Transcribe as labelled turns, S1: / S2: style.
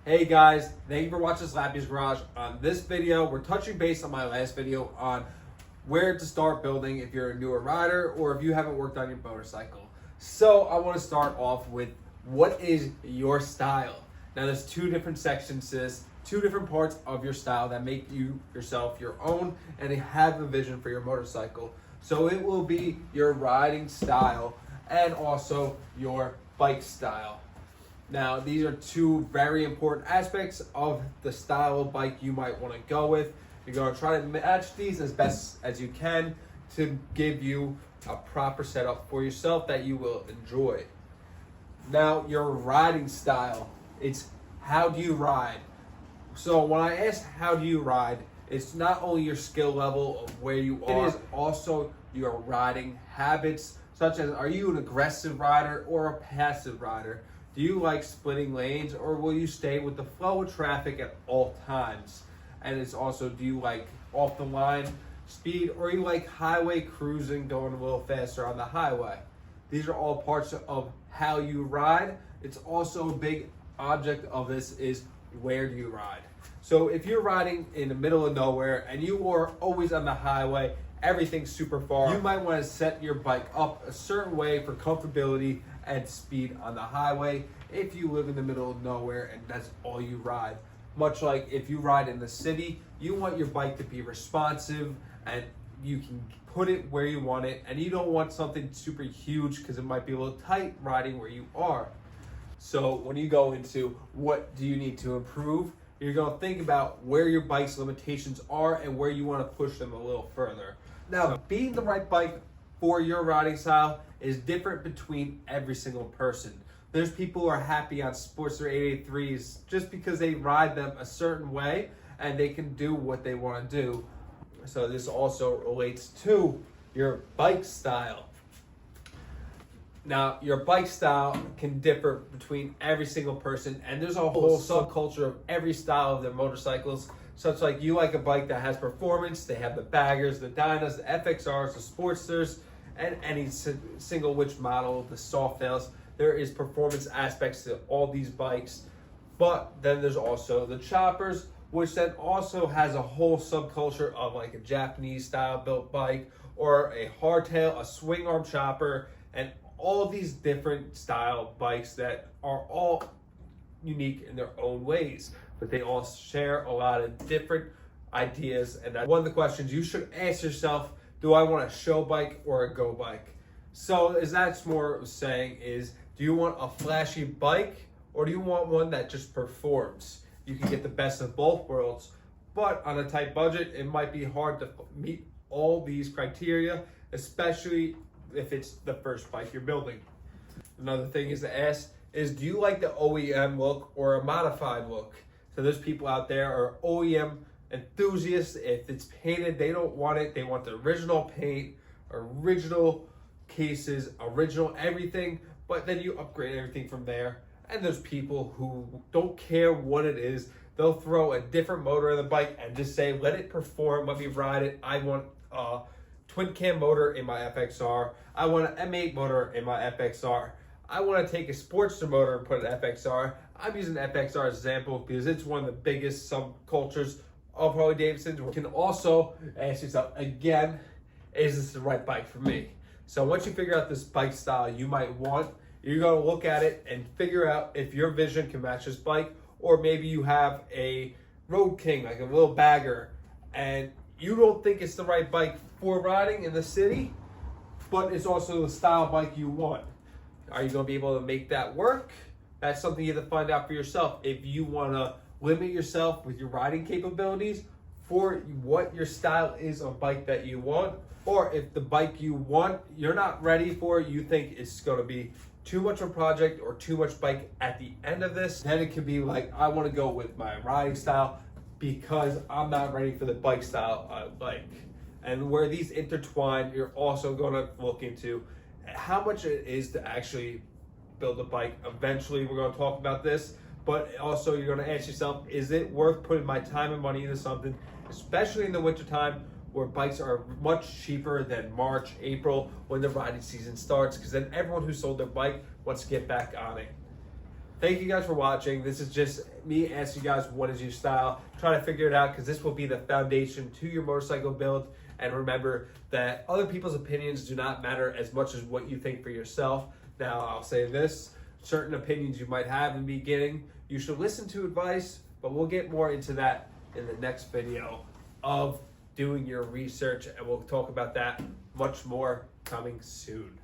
S1: Hey guys, thank you for watching Slappy's Garage. On this video, we're touching base on my last video on where to start building if you're a newer rider or if you haven't worked on your motorcycle. So I want to start off with what is your style? Now there's two different sections to this, two different parts of your style that make you yourself your own and have a vision for your motorcycle. So it will be your riding style and also your bike style. Now, these are two very important aspects of the style of bike you might want to go with. You're going to try to match these as best as you can to give you a proper setup for yourself that you will enjoy. Now, your riding style, it's how do you ride? So when I ask how do you ride, it's not only your skill level of where you are, it is also your riding habits, such as are you an aggressive rider or a passive rider? Do you like splitting lanes or will you stay with the flow of traffic at all times? And it's also, do you like off the line speed or you like highway cruising, going a little faster on the highway? These are all parts of how you ride. It's also a big object of this is where do you ride? So if you're riding in the middle of nowhere and you are always on the highway, everything's super far, you might want to set your bike up a certain way for comfortability and speed on the highway if you live in the middle of nowhere and that's all you ride. Much like if you ride in the city, you want your bike to be responsive and you can put it where you want it, and you don't want something super huge because it might be a little tight riding where you are. So when you go into what do you need to improve, you're going to think about where your bike's limitations are and where you want to push them a little further. Now, being the right bike for your riding style is different between every single person. There's people who are happy on Sportster 883s just because they ride them a certain way and they can do what they want to do. So this also relates to your bike style. Now, your bike style can differ between every single person, and there's a whole subculture of every style of their motorcycles. Such like you like a bike that has performance, they have the baggers, the Dynas, the FXRs, the Sportsters, and any single which model, the Softails. There is performance aspects to all these bikes, but then there's also the choppers, which then also has a whole subculture of like a Japanese style built bike or a hardtail, a swing arm chopper, and all these different style bikes that are all unique in their own ways, but they all share a lot of different ideas. And that's one of the questions you should ask yourself: do I want a show bike or a go bike? So as that's more saying is, do you want a flashy bike or do you want one that just performs? You can get the best of both worlds, but on a tight budget, it might be hard to meet all these criteria, especially if it's the first bike you're building. Another thing is to ask is, do you like the OEM look or a modified look? So there's people out there are OEM enthusiasts. If it's painted, they don't want it. They want the original paint, original cases, original everything, but then you upgrade everything from there. And there's people who don't care what it is. They'll throw a different motor in the bike and just say, let it perform, let me ride it. I want a twin cam motor in my FXR. I want an M8 motor in my FXR. I want to take a Sportster motor and put an FXR. I'm using FXR as an example because it's one of the biggest subcultures of Harley Davidson. You can also ask yourself again, is this the right bike for me? So once you figure out this bike style you might want, you're going to look at it and figure out if your vision can match this bike, or maybe you have a Road King, like a little bagger, and you don't think it's the right bike for riding in the city, but it's also the style bike you want. Are you going to be able to make that work? That's something you have to find out for yourself. If you want to limit yourself with your riding capabilities for what your style is of bike that you want, or if the bike you want, you're not ready for, you think it's going to be too much of a project or too much bike at the end of this, then it could be like, I want to go with my riding style because I'm not ready for the bike style I like. And where these intertwine, you're also going to look into how much it is to actually build a bike. Eventually, we're going to talk about this, but also you're going to ask yourself, is it worth putting my time and money into something, especially in the wintertime where bikes are much cheaper than March, April, when the riding season starts, because then everyone who sold their bike wants to get back on it. thank you guys for watching. This is just me asking you guys, what is your style? Try to figure it out, because this will be the foundation to your motorcycle build. And remember that other people's opinions do not matter as much as what you think for yourself. Now, I'll say this, certain opinions you might have in the beginning, you should listen to advice, but we'll get more into that in the next video of doing your research, and we'll talk about that much more coming soon.